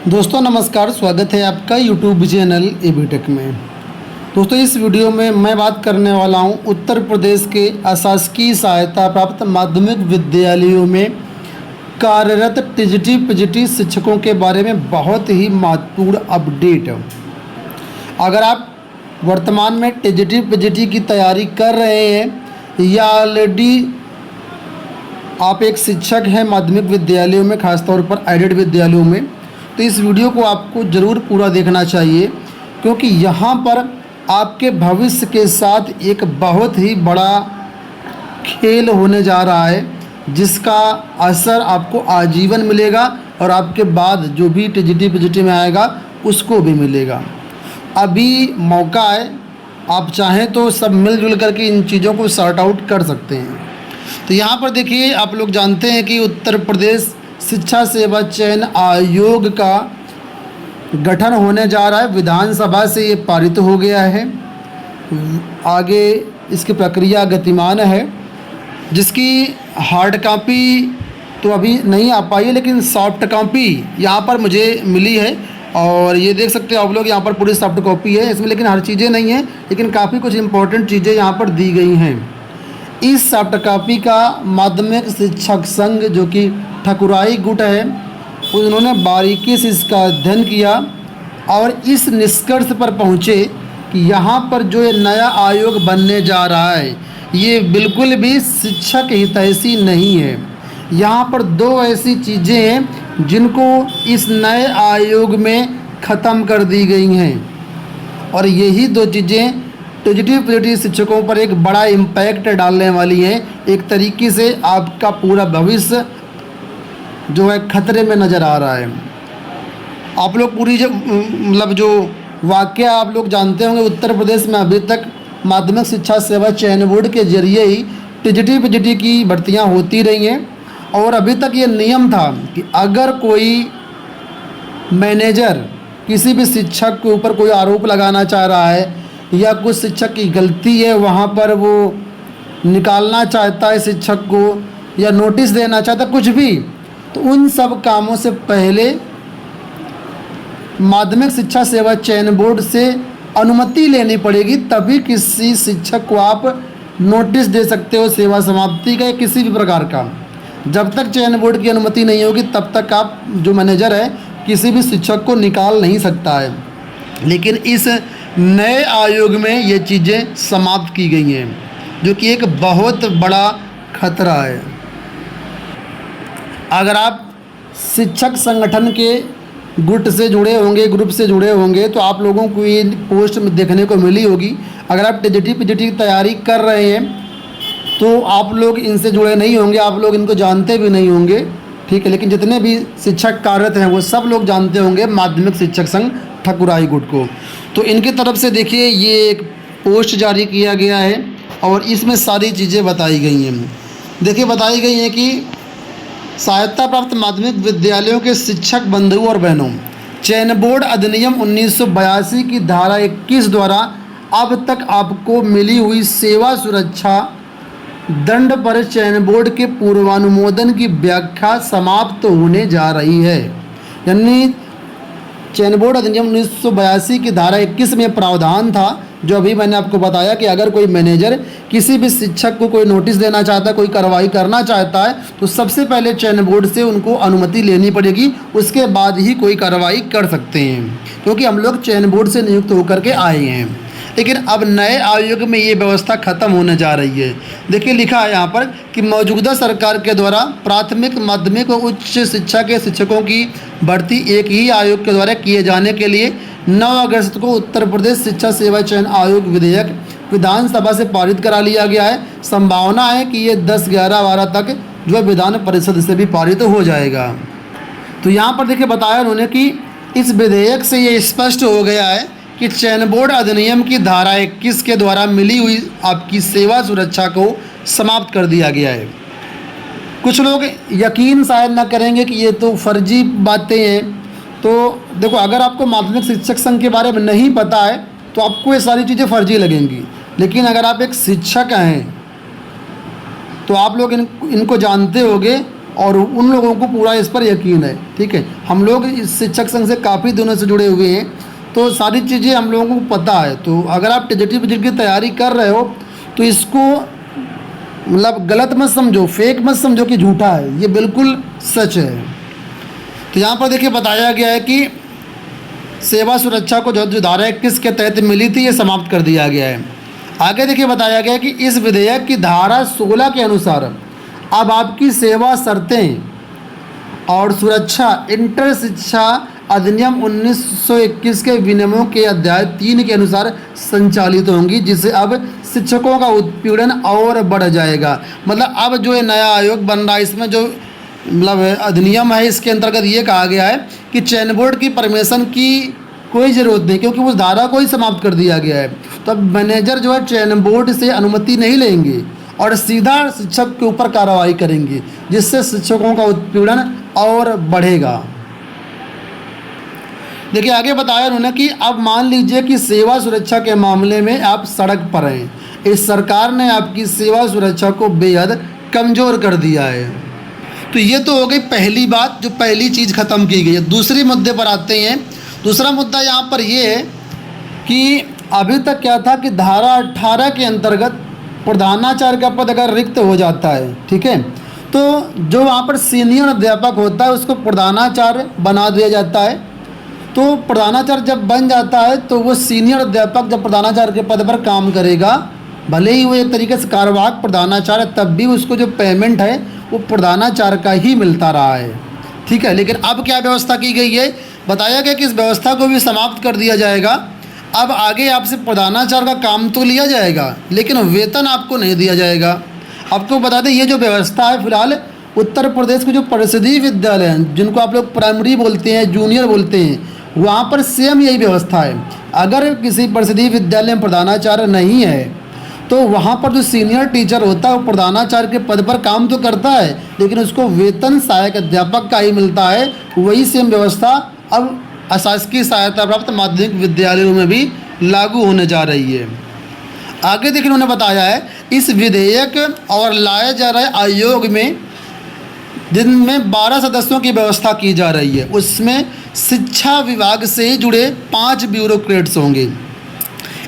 दोस्तों नमस्कार, स्वागत है आपका यूट्यूब चैनल एबीटेक में। दोस्तों इस वीडियो में मैं बात करने वाला हूं उत्तर प्रदेश के अशासकीय सहायता प्राप्त माध्यमिक विद्यालयों में कार्यरत टीजीटी पीजीटी शिक्षकों के बारे में बहुत ही महत्वपूर्ण अपडेट। अगर आप वर्तमान में टीजीटी पीजीटी की तैयारी कर रहे हैं या ऑलरेडी आप एक शिक्षक हैं माध्यमिक विद्यालयों में, खासतौर पर एडेड विद्यालयों में, तो इस वीडियो को आपको ज़रूर पूरा देखना चाहिए, क्योंकि यहाँ पर आपके भविष्य के साथ एक बहुत ही बड़ा खेल होने जा रहा है, जिसका असर आपको आजीवन मिलेगा और आपके बाद जो भी टीजीटी पीजीटी में आएगा उसको भी मिलेगा। अभी मौका है, आप चाहें तो सब मिलजुल करके इन चीज़ों को सॉर्ट आउट कर सकते हैं। तो यहाँ पर देखिए, आप लोग जानते हैं कि उत्तर प्रदेश शिक्षा सेवा चयन आयोग का गठन होने जा रहा है। विधानसभा से ये पारित हो गया है, आगे इसकी प्रक्रिया गतिमान है, जिसकी हार्ड कॉपी तो अभी नहीं आ पाई है, लेकिन सॉफ्ट कॉपी यहाँ पर मुझे मिली है और ये देख सकते हो आप लोग, यहाँ पर पूरी सॉफ्ट कॉपी है इसमें, लेकिन हर चीज़ें नहीं हैं, लेकिन काफ़ी कुछ इम्पोर्टेंट चीज़ें यहाँ पर दी गई हैं। इस सॉफ्ट कॉपी का माध्यमिक शिक्षक संघ, जो कि ठकुराई गुट है, उन्होंने बारीकी से इसका अध्ययन किया और इस निष्कर्ष पर पहुँचे कि यहाँ पर जो ये नया आयोग बनने जा रहा है ये बिल्कुल भी शिक्षक हितैषी नहीं है। यहाँ पर दो ऐसी चीज़ें हैं जिनको इस नए आयोग में ख़त्म कर दी गई हैं और यही दो चीज़ें टीजीटी पीजीटी शिक्षकों पर एक बड़ा इम्पैक्ट डालने वाली हैं। एक तरीके से आपका पूरा भविष्य जो है खतरे में नज़र आ रहा है। आप लोग पूरी जो वाकया आप लोग जानते होंगे, उत्तर प्रदेश में अभी तक माध्यमिक शिक्षा सेवा चयन बोर्ड के जरिए ही टीजीटी पीजीटी की भर्तियां होती रही हैं और अभी तक ये नियम था कि अगर कोई मैनेजर किसी भी शिक्षक के ऊपर कोई आरोप लगाना चाह रहा है या कुछ शिक्षक की गलती है, वहाँ पर वो निकालना चाहता है शिक्षक को या नोटिस देना चाहता है, कुछ भी, तो उन सब कामों से पहले माध्यमिक शिक्षा सेवा चयन बोर्ड से अनुमति लेनी पड़ेगी, तभी किसी शिक्षक को आप नोटिस दे सकते हो सेवा समाप्ति का या किसी भी प्रकार का। जब तक चयन बोर्ड की अनुमति नहीं होगी तब तक आप जो मैनेजर है किसी भी शिक्षक को निकाल नहीं सकता है। लेकिन इस नए आयोग में ये चीज़ें समाप्त की गई हैं, जो कि एक बहुत बड़ा खतरा है। अगर आप शिक्षक संगठन के गुट से जुड़े होंगे, ग्रुप से जुड़े होंगे, तो आप लोगों को ये पोस्ट देखने को मिली होगी। अगर आप टीजीटी पीजीटी की तैयारी कर रहे हैं तो आप लोग इनसे जुड़े नहीं होंगे, आप लोग इनको जानते भी नहीं होंगे, ठीक है, लेकिन जितने भी शिक्षक कार्यरत हैं वो सब लोग जानते होंगे माध्यमिक शिक्षक संघ ठकुराई गुट को। तो इनकी तरफ से देखिए ये एक पोस्ट जारी किया गया है और इसमें सारी चीज़ें बताई गई हैं। देखिए बताई गई हैं कि सहायता प्राप्त माध्यमिक विद्यालयों के शिक्षक बंधुओं और बहनों, चयन बोर्ड अधिनियम 1982 की धारा 21 द्वारा अब तक आपको मिली हुई सेवा सुरक्षा दंड पर चयन बोर्ड के पूर्वानुमोदन की व्याख्या समाप्त होने जा रही है। यानी चयन बोर्ड अधिनियम 1982 की धारा 21 में प्रावधान था, जो अभी मैंने आपको बताया कि अगर कोई मैनेजर किसी भी शिक्षक को कोई नोटिस देना चाहता है, कोई कार्रवाई करना चाहता है, तो सबसे पहले चयन बोर्ड से उनको अनुमति लेनी पड़ेगी, उसके बाद ही कोई कार्रवाई कर सकते हैं, क्योंकि हम लोग चयन बोर्ड से नियुक्त होकर के आए हैं। लेकिन अब नए आयोग में ये व्यवस्था खत्म होने जा रही है। देखिए लिखा है यहाँ पर कि मौजूदा सरकार के द्वारा प्राथमिक, माध्यमिक और उच्च शिक्षा के शिक्षकों की भर्ती एक ही आयोग के द्वारा किए जाने के लिए 9 अगस्त को उत्तर प्रदेश शिक्षा सेवा चयन आयोग विधेयक विधानसभा से पारित करा लिया गया है। संभावना है कि ये 10, 11, 12 तक जो विधान परिषद से भी पारित हो जाएगा। तो यहाँ पर देखिए बताया उन्होंने कि इस विधेयक से ये स्पष्ट हो गया है कि चयन बोर्ड अधिनियम की धारा 21 के द्वारा मिली हुई आपकी सेवा सुरक्षा को समाप्त कर दिया गया है। कुछ लोग यकीन शायद ना करेंगे कि ये तो फर्जी बातें हैं। तो देखो, अगर आपको माध्यमिक शिक्षक संघ के बारे में नहीं पता है तो आपको ये सारी चीज़ें फर्जी लगेंगी, लेकिन अगर आप एक शिक्षक हैं तो आप लोग इनको जानते होंगे और उन लोगों को पूरा इस पर यकीन है। ठीक है, हम लोग इस शिक्षक संघ से काफ़ी दिनों से जुड़े हुए हैं, तो सारी चीज़ें हम लोगों को पता है। तो अगर आप टीजीटी की तैयारी कर रहे हो तो इसको मतलब गलत मत समझो, फेक मत समझो कि झूठा है, ये बिल्कुल सच है। तो यहाँ पर देखिए बताया गया है कि सेवा सुरक्षा को जो धारा 21 के तहत मिली थी, ये समाप्त कर दिया गया है। आगे देखिए बताया गया है कि इस विधेयक की धारा 16 के अनुसार अब आपकी सेवा शर्तें और सुरक्षा इंटर शिक्षा अधिनियम 1921 के विनियमों के अध्याय 3 के अनुसार संचालित होंगी, जिससे अब शिक्षकों का उत्पीड़न और बढ़ जाएगा। मतलब अब जो ये नया आयोग बन रहा है, इसमें जो मतलब अधिनियम है, इसके अंतर्गत ये कहा गया है कि चयन बोर्ड की परमिशन की कोई ज़रूरत नहीं, क्योंकि उस धारा को ही समाप्त कर दिया गया है। तो अब मैनेजर जो है चयन बोर्ड से अनुमति नहीं लेंगे और सीधा शिक्षक के ऊपर कार्रवाई करेंगे, जिससे शिक्षकों का उत्पीड़न और बढ़ेगा। देखिए आगे बताया उन्होंने कि अब मान लीजिए कि सेवा सुरक्षा के मामले में आप सड़क पर हैं, इस सरकार ने आपकी सेवा सुरक्षा को बेहद कमज़ोर कर दिया है। तो ये तो हो गई पहली बात, जो पहली चीज़ ख़त्म की गई है। दूसरे मुद्दे पर आते हैं। दूसरा मुद्दा यहाँ पर ये है कि अभी तक क्या था कि धारा 18 के अंतर्गत प्रधानाचार्य का पद अगर रिक्त हो जाता है, ठीक है, तो जो वहाँ पर सीनियर अध्यापक होता है उसको प्रधानाचार्य बना दिया जाता है। तो प्रधानाचार्य जब बन जाता है तो वो सीनियर अध्यापक जब प्रधानाचार्य के पद पर काम करेगा, भले ही वो एक तरीके से कार्यवाहक प्रधानाचार्य, तब भी उसको जो पेमेंट है वो प्रधानाचार्य का ही मिलता रहा है। ठीक है, लेकिन अब क्या व्यवस्था की गई है, बताया गया कि इस व्यवस्था को भी समाप्त कर दिया जाएगा। अब आगे आपसे प्रधानाचार्य का काम तो लिया जाएगा, लेकिन वेतन आपको नहीं दिया जाएगा। आपको बता दें, ये जो व्यवस्था है फिलहाल उत्तर प्रदेश के जो परिषदीय विद्यालय हैं, जिनको आप लोग प्राइमरी बोलते हैं, जूनियर बोलते हैं, वहाँ पर सेम यही व्यवस्था है। अगर किसी परिषदीय विद्यालय में प्रधानाचार्य नहीं है तो वहाँ पर जो सीनियर टीचर होता है वो प्रधानाचार्य के पद पर काम तो करता है, लेकिन उसको वेतन सहायक अध्यापक का ही मिलता है। वही सेम व्यवस्था अब अशासकीय सहायता प्राप्त माध्यमिक विद्यालयों में भी लागू होने जा रही है। आगे देखिए उन्होंने बताया है इस विधेयक और लाए जा रहे आयोग में जिनमें 12 सदस्यों की व्यवस्था की जा रही है, उसमें शिक्षा विभाग से जुड़े 5 ब्यूरोक्रेट्स होंगे।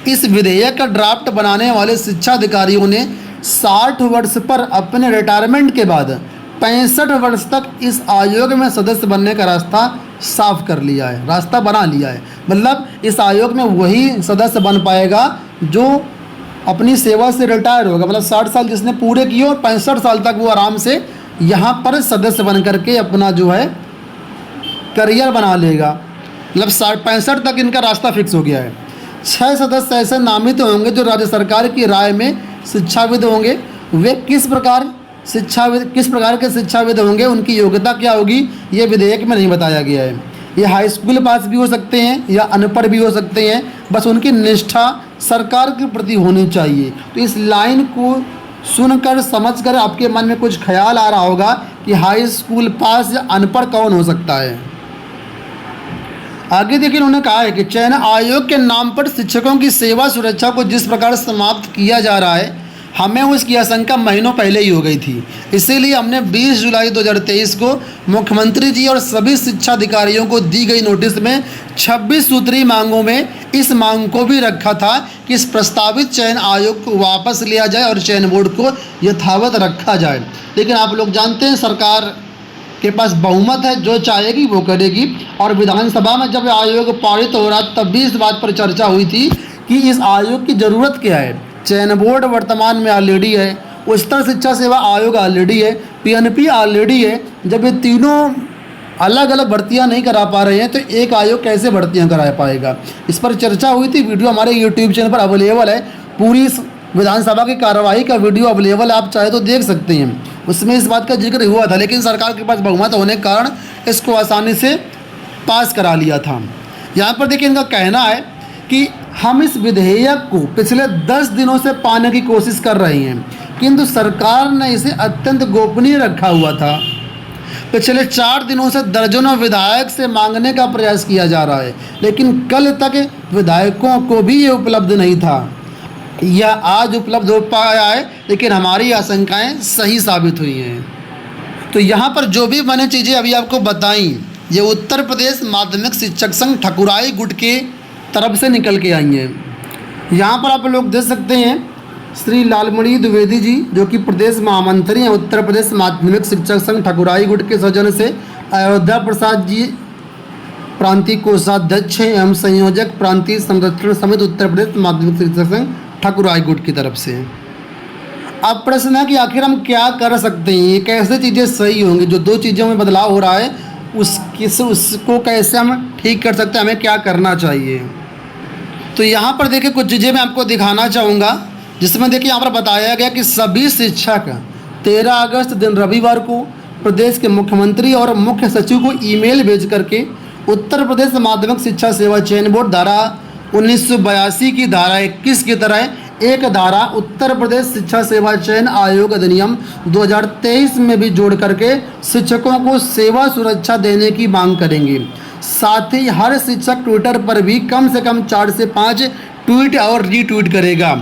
इस विधेयक का ड्राफ्ट बनाने वाले शिक्षा अधिकारियों ने 60 वर्ष पर अपने रिटायरमेंट के बाद 65 वर्ष तक इस आयोग में सदस्य बनने का रास्ता साफ कर लिया है, रास्ता बना लिया है। मतलब इस आयोग में वही सदस्य बन पाएगा जो अपनी सेवा से रिटायर होगा, मतलब 60 साल जिसने पूरे किए और 65 साल तक वो आराम से यहाँ पर सदस्य बन करके अपना जो है करियर बना लेगा। मतलब 65 तक इनका रास्ता फिक्स हो गया है। 6 सदस्य ऐसे नामित होंगे जो राज्य सरकार की राय में शिक्षाविद होंगे। वे किस प्रकार के शिक्षाविद होंगे, उनकी योग्यता क्या होगी, ये विधेयक में नहीं बताया गया है। ये हाई स्कूल पास भी हो सकते हैं या अनपढ़ भी हो सकते हैं, बस उनकी निष्ठा सरकार के प्रति होनी चाहिए। तो इस लाइन को सुनकर समझकर आपके मन में कुछ ख्याल आ रहा होगा कि हाई स्कूल पास या अनपढ़ कौन हो सकता है। आगे देखिए उन्होंने कहा है कि चयन आयोग के नाम पर शिक्षकों की सेवा सुरक्षा को जिस प्रकार समाप्त किया जा रहा है, हमें उसकी आशंका महीनों पहले ही हो गई थी। इसीलिए हमने 20 जुलाई 2023 को मुख्यमंत्री जी और सभी शिक्षा अधिकारियों को दी गई नोटिस में 26 सूत्री मांगों में इस मांग को भी रखा था कि इस प्रस्तावित चयन आयोग को वापस लिया जाए और चयन बोर्ड को यथावत रखा जाए। लेकिन आप लोग जानते हैं सरकार के पास बहुमत है, जो चाहेगी वो करेगी। और विधानसभा में जब आयोग पारित हो रहा तब भी इस बात पर चर्चा हुई थी कि इस आयोग की ज़रूरत क्या है। चयन बोर्ड वर्तमान में ऑलरेडी है, उच्चतर शिक्षा सेवा आयोग ऑलरेडी है, पीएनपी ऑलरेडी है। जब ये तीनों अलग अलग भर्तियां नहीं करा पा रहे हैं तो एक आयोग कैसे भर्तियां करा पाएगा। इस पर चर्चा हुई थी, वीडियो हमारे यूट्यूब चैनल पर अवेलेबल है। पूरी विधानसभा की कार्रवाई का वीडियो अवेलेबल है, आप चाहे तो देख सकते हैं। उसमें इस बात का जिक्र हुआ था, लेकिन सरकार के पास बहुमत होने के कारण इसको आसानी से पास करा लिया था। यहाँ पर देखिए इनका कहना है कि हम इस विधेयक को पिछले 10 दिनों से पाने की कोशिश कर रहे हैं, किंतु सरकार ने इसे अत्यंत गोपनीय रखा हुआ था। पिछले 4 दिनों से दर्जनों विधायक से मांगने का प्रयास किया जा रहा है, लेकिन कल तक विधायकों को भी ये उपलब्ध नहीं था। यह आज उपलब्ध हो पाया है, लेकिन हमारी आशंकाएं सही साबित हुई हैं। तो यहाँ पर जो भी मैंने चीज़ें अभी आपको बताई, ये उत्तर प्रदेश माध्यमिक शिक्षक संघ ठकुराई गुट के तरफ से निकल के आई हैं। यहाँ पर आप लोग देख सकते हैं श्री लालमणि द्विवेदी जी, जो कि प्रदेश महामंत्री हैं उत्तर प्रदेश माध्यमिक शिक्षक संघ ठकुराई गुट के सौजन्य से। अयोध्या प्रसाद जी प्रांतीय कोषाध्यक्ष हैं एवं संयोजक प्रांतीय संरक्षण समिति उत्तर प्रदेश माध्यमिक शिक्षक संघ ठकुराई गुट की तरफ से। अब प्रश्न है कि आखिर हम क्या कर सकते हैं, ये कैसे चीज़ें सही होंगी, जो दो चीज़ों में बदलाव हो रहा है उसको कैसे हम ठीक कर सकते हैं, हमें क्या करना चाहिए। तो यहाँ पर देखिए कुछ चीज़ें मैं आपको दिखाना चाहूँगा, जिसमें देखिए यहाँ पर बताया गया कि सभी शिक्षक 13 अगस्त दिन रविवार को प्रदेश के मुख्यमंत्री और मुख्य सचिव को ईमेल भेज करके उत्तर प्रदेश माध्यमिक शिक्षा सेवा चयन बोर्ड धारा 1982 की धारा 21 की तरह एक धारा उत्तर प्रदेश शिक्षा सेवा चयन आयोग अधिनियम 2023 में भी जोड़ करके शिक्षकों को सेवा सुरक्षा देने की मांग करेंगे। साथ ही हर शिक्षक ट्विटर पर भी कम से कम 4 से 5 ट्वीट और रीट्वीट करेगा।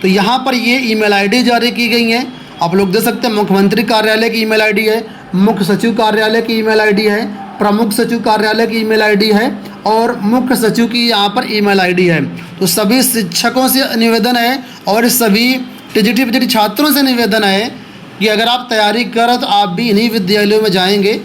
तो यहाँ पर ये ईमेल आईडी जारी की गई है, आप लोग देख सकते हैं। मुख्यमंत्री कार्यालय की ईमेल आईडी है, मुख्य सचिव कार्यालय की ईमेल आईडी है, प्रमुख सचिव कार्यालय की ईमेल आईडी है और मुख्य सचिव की यहाँ पर ईमेल आईडी है। तो सभी शिक्षकों से निवेदन है और सभी टीजीटी छात्रों से निवेदन है कि अगर आप तैयारी करें तो आप भी इन्हीं विद्यालयों में जाएंगे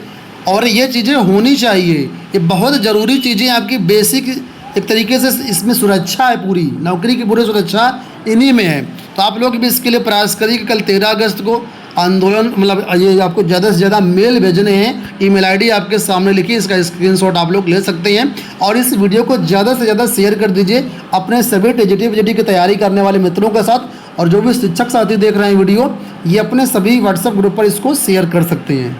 और ये चीज़ें होनी चाहिए। ये बहुत ज़रूरी चीज़ें, आपकी बेसिक एक तरीके से इसमें सुरक्षा है, पूरी नौकरी की पूरी सुरक्षा इन्हीं में है। तो आप लोग भी इसके लिए प्रयास करिए कि कल 13 अगस्त को आंदोलन, मतलब ये आपको ज़्यादा से ज़्यादा मेल भेजने हैं। ईमेल आईडी आपके सामने लिखी, इसका स्क्रीनशॉट आप लोग ले सकते हैं और इस वीडियो को ज़्यादा से ज़्यादा शेयर कर दीजिए अपने सभी टीजीटी की तैयारी करने वाले मित्रों के साथ। और जो भी शिक्षक साथी देख रहे हैं वीडियो, ये अपने सभी व्हाट्सएप ग्रुप पर इसको शेयर कर सकते हैं।